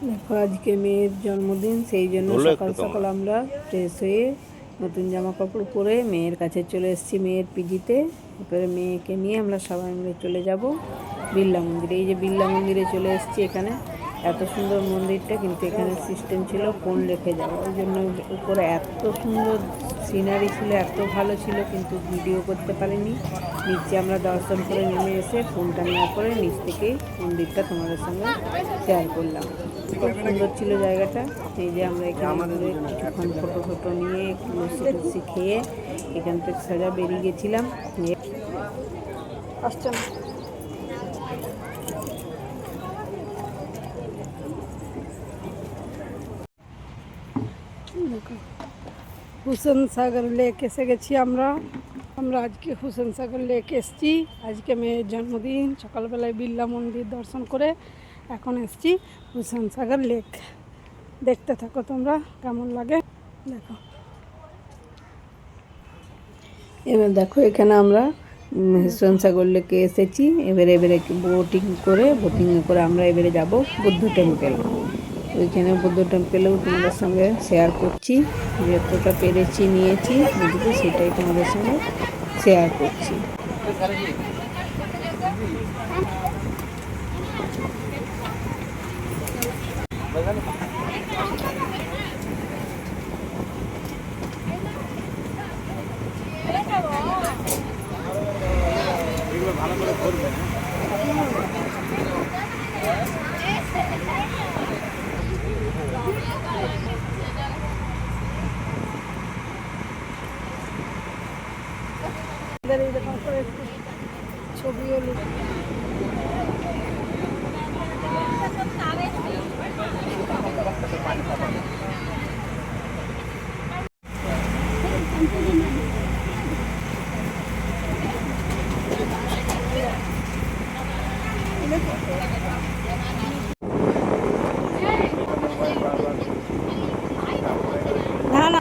দেখো আজকে মেয়ের জন্মদিন, সেই জন্য সকাল সকাল আমরা ফ্রেশ হয়ে নতুন জামা কাপড় পরে মেয়ের কাছে চলে এসেছি, মেয়ের পিজিতে। এরপরে মেয়েকে নিয়ে আমরা সবাই মিলে চলে যাব বিড়লা মন্দিরে। এই যে বিড়লা মন্দিরে চলে এসেছি। এখানে এত সুন্দর মন্দিরটা, কিন্তু এখানে সিস্টেম ছিল ফোন রেখে যাওয়া, ওই জন্য উপরে এত সুন্দর সিনারি ছিল, এত ভালো ছিল, কিন্তু ভিডিও করতে পারিনি। নিচে আমরা দর্শন করে নেমে এসে ফোনটা নেওয়ার পরে নিচ থেকেই মন্দিরটা তোমাদের সঙ্গে শেয়ার করলাম। খুব সুন্দর ছিল জায়গাটা। এই যে আমরা এখানে কিছুক্ষণ ফটো নিয়ে একটু লস্যি খেয়ে এখান থেকে সোজা বেরিয়ে গেছিলাম। আসছে না হুসেন সাগর লেক এসে গেছি আমরা আজকে হুসেন সাগর লেক এসেছি। আজকে মেয়ের জন্মদিন, সকালবেলায় বিড়লা মন্দির দর্শন করে এখন এসেছি হুসেন সাগর লেক। দেখতে থাকো তোমরা কেমন লাগে। দেখো এবার দেখো এখানে আমরা হুসেন সাগর লেকে এসেছি। এবারে বোটিং করে আমরা এবারে যাব বুদ্ধ টেম্পল। ওইখানে বুদ্ধ টেম্পেলেও তোমাদের সঙ্গে শেয়ার করছি, যতটা পেরেছি নিয়েছি বুঝতে, সেটাই তোমাদের সঙ্গে শেয়ার করছি। ভালো করে করবে ছবিও না না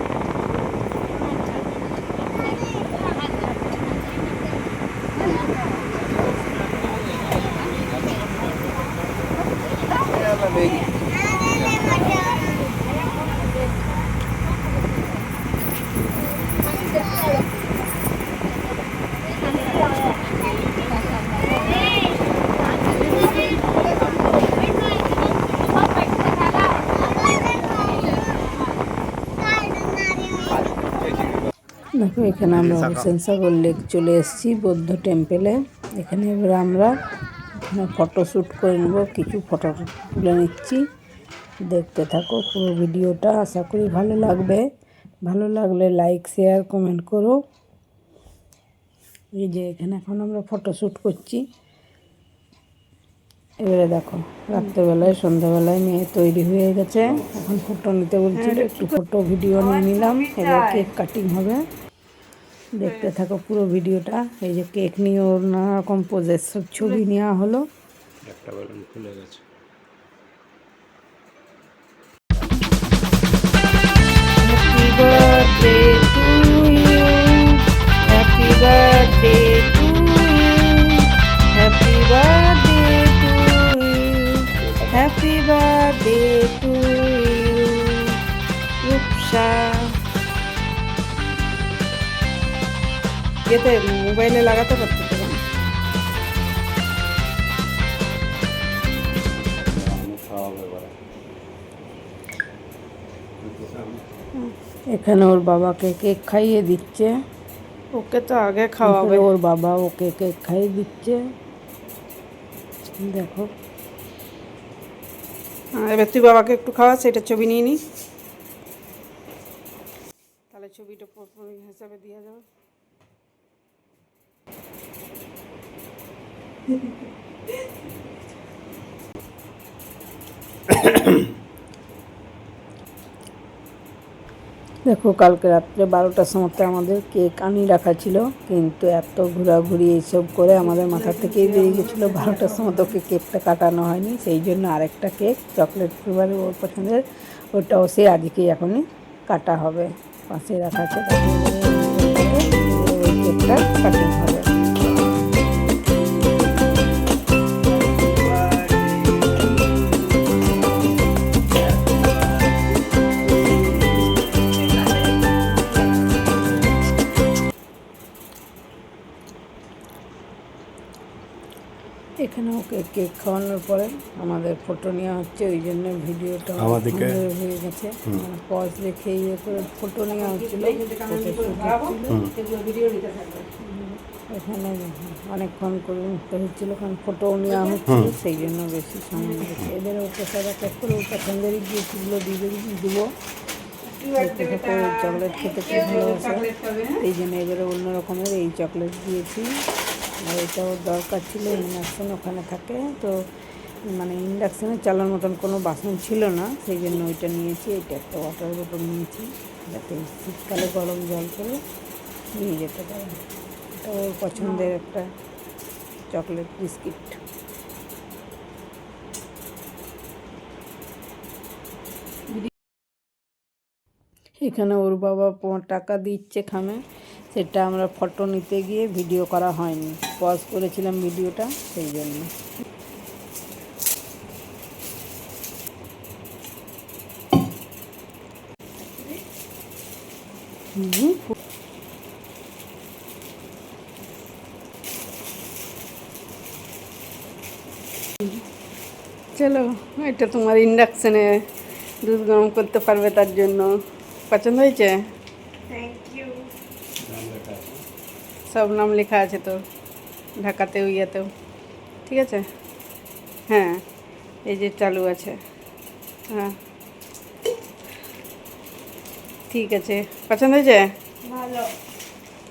দেখো এখানে আমরা হুসেন সাগর লেক চলে এসেছি বৌদ্ধ টেম্পেলে। এখানে এবার আমরা ফটোশ্যুট করে নেব, কিছু ফটো তুলে নিচ্ছি। দেখতে থাকো পুরো ভিডিওটা, আশা করি ভালো লাগবে। ভালো লাগলে লাইক শেয়ার কমেন্ট করো। এই যে এখানে এখন আমরা ফটোশ্যুট করছি। এবারে দেখো রাত্রেবেলায় সন্ধ্যাবেলায় মেয়ে তৈরি হয়ে গেছে, এখন ফটো নিতে বলছিল, একটু ফটো ভিডিও নিয়ে নিলাম। এবার কেক কাটিং হবে, দেখতে থাকো পুরো ভিডিওটা। এই যে কেক নিয়ে ওর নানা রকম পোজের সব ছবি নেওয়া হলো। একটা বেলুন খুলে গেছে। Happy birthday to you, happy birthday to you, happy birthday to you, happy birthday to you Rupsa. এতে মোবাইলে লাগাতে পারতে পারেন। এখানে ওর বাবাকে কেক খাইয়ে দিচ্ছে। ওকে তো আগে খাওয়াবে, ওর বাবা ওকে কেক খাইয়ে দিচ্ছে। দেখো এবার তুই বাবাকে একটু খাওয়া, সেটা ছবি নিয়ে নি, তাহলে ছবিটা হিসাবে দিয়ে যাবে। দেখো কালকে রাত্রে 12টার সময় আমাদের কেক আনিয়ে রাখা ছিল, কিন্তু এত ঘোরাঘুরি এইসব করে আমাদের মাথা থেকেই বেরিয়ে গেছিলো। 12টার সময় ওকে কেকটা কাটানো হয়নি, সেই জন্য আরেকটা কেক চকলেট ফ্লেভারে ওর পছন্দের, ওটাও সে আজকেই এখনই কাটা হবে। পাশে রাখা আছে, ওই কেকটা কাটিং হবে। ওকে কেক খাওয়ানোর পরে আমাদের ফটো নেওয়া হচ্ছে, ওই জন্য ভিডিওটা আমাদেরকে হয়ে গেছে। পজ রেখে ইয়ে করে ফটো নেওয়া হচ্ছিল, এখানে অনেকক্ষণ করে উঠতে হচ্ছিলো, কারণ ফটো নেওয়া হচ্ছিল, সেই জন্য বেশি সময় লেগেছে। এদের প্রসাদ এক করে পছন্দেরই গিয়েছিলো দিব, চকলেট খেতে খুব ভালোবাসে, এই জন্য এবারে অন্য রকমের এই চকলেট দিয়েছি। আর এটাও দরকার ছিল, ইন্ডাকশান ওখানে থাকে তো, মানে ইন্ডাকশানে চালার মতন কোনো বাসন ছিল না, সেই জন্য ওইটা নিয়েছি। এটা একটা ওয়াটার বোতল নিয়েছি, যাতে শীতকালে গরম জল করে নিয়ে যেতে পারে। এটা ওর পছন্দের একটা চকলেট বিস্কিট। এখানে ওর বাবা টাকা দিচ্ছে খামে, সেটা আমরা ফটো নিতে গিয়ে ভিডিও করা হয়নি, পজ করেছিলাম ভিডিওটা, সেই জন্য। চলো, এটা তোমার ইন্ডাকশানে দুধ গরম করতে পারবে, তার জন্য। পছন্দ হয়েছে? সব নাম লেখা আছে তো, ঢাকাতেও ইয়েতেও, ঠিক আছে। হ্যাঁ, এই যে চালু আছে। হ্যাঁ, ঠিক আছে। পছন্দ হয়েছে? ভালো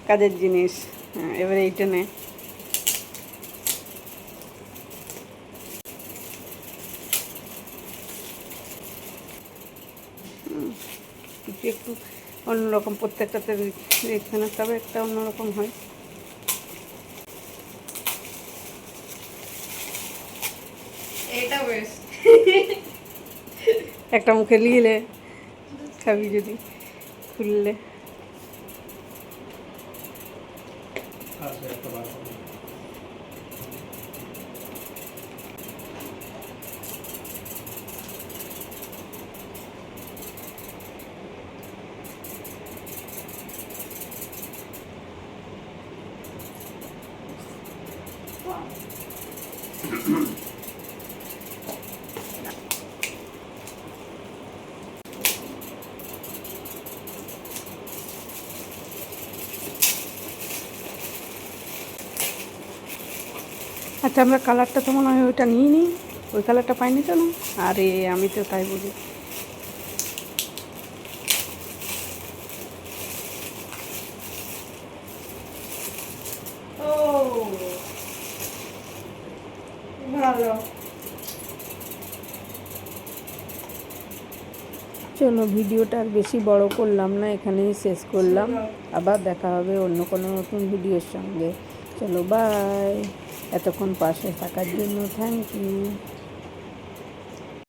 কাজের জিনিস। হ্যাঁ, এবারে এইটা নে। কিছু একটু অন্যরকম, প্রত্যেকটাতে রিয়েকশানের তবে একটা অন্যরকম হয়। এটা বেশ একটা মুখে নিলে খাবি, যদি খুললে আচ্ছা, আমরা কালারটা তো মনে হয় ওইটা নিয়ে নিই, ওই কালারটা পাইনি তো না। আরে আমি তো তাই বলি। ভালো, চলো ভিডিওটা আর বেশি বড় করলাম না, এখানেই শেষ করলাম। আবার দেখা হবে অন্য কোনো নতুন ভিডিওর সঙ্গে। চলো বাই, এতক্ষণ পাশে থাকার জন্য থ্যাংক ইউ।